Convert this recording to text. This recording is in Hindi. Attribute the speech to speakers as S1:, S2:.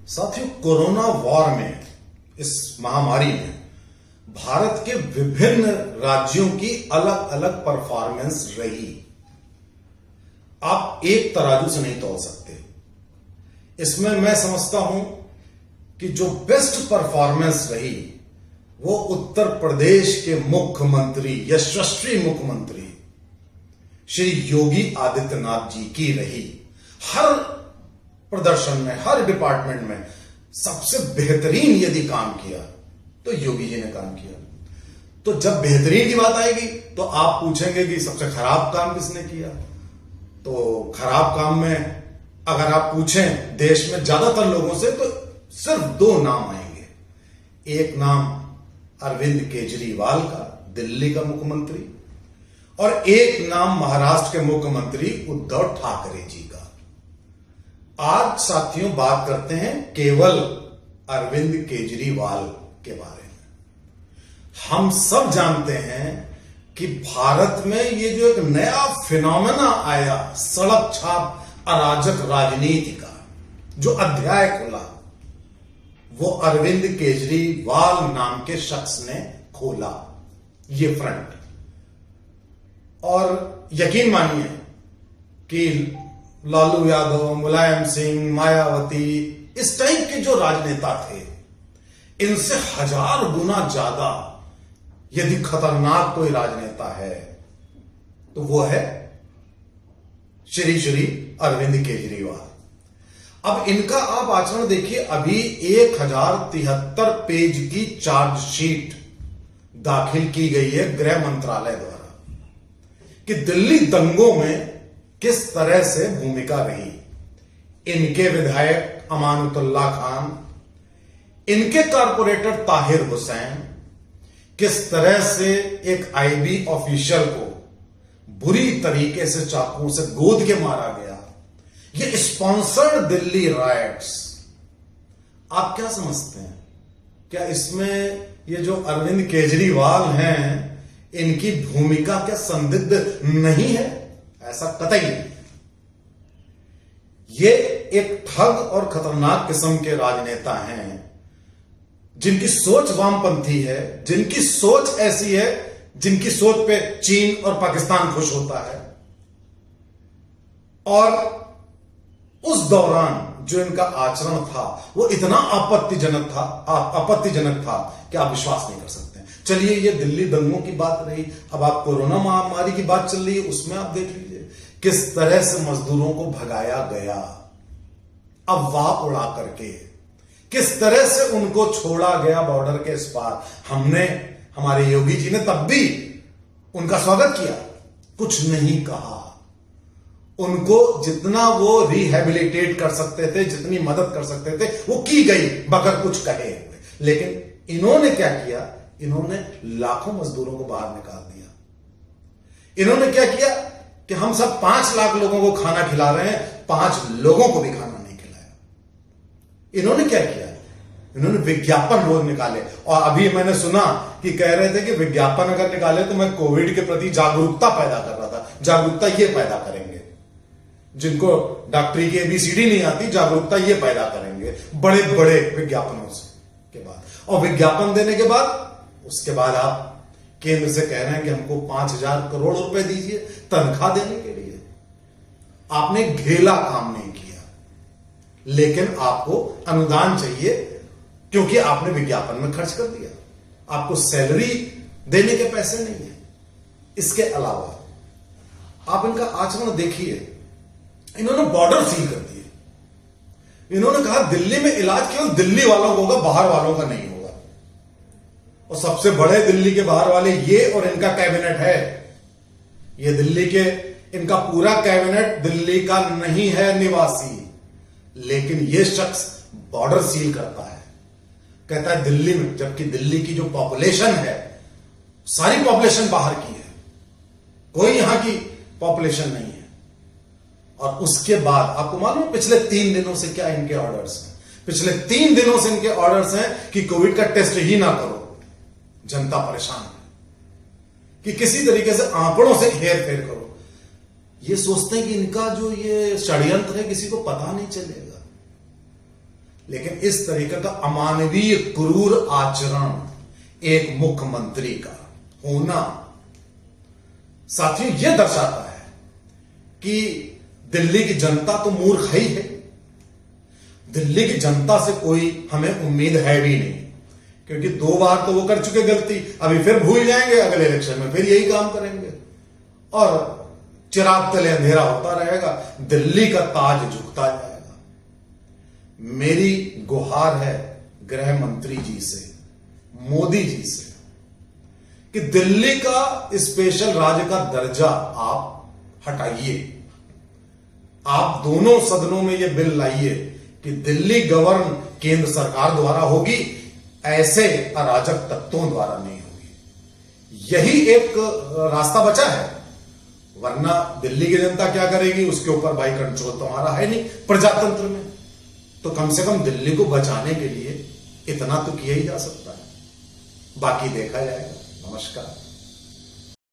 S1: साथियों, कोरोना वॉर में, इस महामारी में भारत के विभिन्न राज्यों की अलग अलग परफॉर्मेंस रही। आप एक तराजू से नहीं तोल सकते। इसमें मैं समझता हूं कि जो बेस्ट परफॉर्मेंस रही वो उत्तर प्रदेश के मुख्यमंत्री, यशस्वी मुख्यमंत्री श्री योगी आदित्यनाथ जी की रही। हर प्रदर्शन में, हर डिपार्टमेंट में सबसे बेहतरीन यदि काम किया तो योगी जी ने काम किया। तो जब बेहतरीन की बात आएगी तो आप पूछेंगे कि सबसे खराब काम किसने किया। तो खराब काम में अगर आप पूछें देश में ज्यादातर लोगों से तो सिर्फ दो नाम आएंगे। एक नाम अरविंद केजरीवाल का, दिल्ली का मुख्यमंत्री, और एक नाम महाराष्ट्र के मुख्यमंत्री उद्धव ठाकरे जी का। आज साथियों बात करते हैं केवल अरविंद केजरीवाल के बारे में। हम सब जानते हैं कि भारत में ये जो एक नया फिनोमेना आया, सड़क छाप अराजक राजनीति का जो अध्याय खुला, वो अरविंद केजरीवाल नाम के शख्स ने खोला ये फ्रंट। और यकीन मानिए कि लालू यादव, मुलायम सिंह, मायावती, इस टाइप के जो राजनेता थे, इनसे 1000 गुना ज्यादा यदि खतरनाक कोई राजनेता है तो वो है श्री अरविंद केजरीवाल। अब इनका आप आचरण देखिए। अभी 1073 पेज की चार्जशीट दाखिल की गई है गृह मंत्रालय द्वारा कि दिल्ली दंगों में किस तरह से भूमिका रही। इनके विधायक अमानुतुल्लाह खान, इनके कारपोरेटर ताहिर हुसैन, किस तरह से एक आईबी ऑफिशियल को बुरी तरीके से चाकुओं से गोद के मारा गया। ये स्पॉन्सर्ड दिल्ली राइट्स। आप क्या समझते हैं, क्या इसमें ये जो अरविंद केजरीवाल हैं इनकी भूमिका क्या संदिग्ध नहीं है? ऐसा कतई नहीं। ये एक ठग और खतरनाक किस्म के राजनेता हैं जिनकी सोच वामपंथी है, जिनकी सोच ऐसी है जिनकी सोच पे चीन और पाकिस्तान खुश होता है। और उस दौरान जो इनका आचरण था वो इतना आपत्तिजनक था कि आप विश्वास नहीं कर सकते। चलिए, ये दिल्ली दंगों की बात रही। अब आप कोरोना महामारी की बात चल रही है, उसमें आप देख लीजिए किस तरह से मजदूरों को भगाया गया अफवाह उड़ा करके, किस तरह से उनको छोड़ा गया बॉर्डर के इस पार। हमारे योगी जी ने तब भी उनका स्वागत किया, कुछ नहीं कहा। उनको जितना वो रिहेबिलिटेट कर सकते थे, जितनी मदद कर सकते थे, वो की गई बगैर कुछ कहे हुए। लेकिन इन्होंने क्या किया? इन्होंने लाखों मजदूरों को बाहर निकाल दिया। इन्होंने क्या किया कि हम सब 5 लाख लोगों को खाना खिला रहे हैं, 5 लोगों को भी खाना नहीं खिलाया। इन्होंने क्या किया? इन्होंने विज्ञापन रोज निकाले। और अभी मैंने सुना कि कह रहे थे कि विज्ञापन अगर निकाले तो मैं कोविड के प्रति जागरूकता पैदा कर रहा था। जागरूकता ये पैदा करेंगे जिनको डॉक्टरी की ABCD नहीं आती, जागरूकता ये पैदा करेंगे बड़े बड़े विज्ञापनों से के बाद। और विज्ञापन देने के बाद उसके बाद आप केंद्र से कह रहे हैं कि हमको 5000 करोड़ रुपए दीजिए तनख्वाह देने के लिए। आपने घेला काम नहीं किया, लेकिन आपको अनुदान चाहिए क्योंकि आपने विज्ञापन में खर्च कर दिया। आपको सैलरी देने के पैसे नहीं है। इसके अलावा आप इनका आचरण देखिए। इन्होंने बॉर्डर सील कर दिए। इन्होंने कहा दिल्ली में इलाज केवल दिल्ली वालों को होगा, बाहर वालों का नहीं होगा। और सबसे बड़े दिल्ली के बाहर वाले ये और इनका कैबिनेट है। ये दिल्ली के, इनका पूरा कैबिनेट दिल्ली का नहीं है निवासी, लेकिन ये शख्स बॉर्डर सील करता है। कहता है दिल्ली में, जबकि दिल्ली की जो पॉपुलेशन है सारी पॉपुलेशन बाहर की है, कोई यहां की पॉपुलेशन नहीं है। और उसके बाद आपको मालूम पिछले 3 दिनों से क्या इनके ऑर्डर्स हैं? पिछले 3 दिनों से इनके ऑर्डर्स हैं कि कोविड का टेस्ट ही ना करो। जनता परेशान है कि किसी तरीके से आंकड़ों से हेर फेर करो। ये सोचते हैं कि इनका जो ये षड्यंत्र है किसी को पता नहीं चलेगा। लेकिन इस तरीके का अमानवीय क्रूर आचरण एक मुख्यमंत्री का होना साथियों यह दर्शाता है कि दिल्ली की जनता तो मूर्ख ही है। दिल्ली की जनता से कोई हमें उम्मीद है भी नहीं, क्योंकि 2 बार तो वो कर चुके गलती, अभी फिर भूल जाएंगे, अगले इलेक्शन में फिर यही काम करेंगे और चिराग तले अंधेरा होता रहेगा, दिल्ली का ताज झुकता जाएगा। मेरी गुहार है गृह मंत्री जी से, मोदी जी से, कि दिल्ली का स्पेशल राज्य का दर्जा आप हटाइए। आप दोनों सदनों में यह बिल लाइए कि दिल्ली गवर्न केंद्र सरकार द्वारा होगी, ऐसे अराजक तत्वों द्वारा नहीं होगी। यही एक रास्ता बचा है, वरना दिल्ली की जनता क्या करेगी उसके ऊपर भाई कंट्रोल तो हमारा है नहीं प्रजातंत्र में। तो कम से कम दिल्ली को बचाने के लिए इतना तो किया ही जा सकता है, बाकी देखा जाएगा। नमस्कार।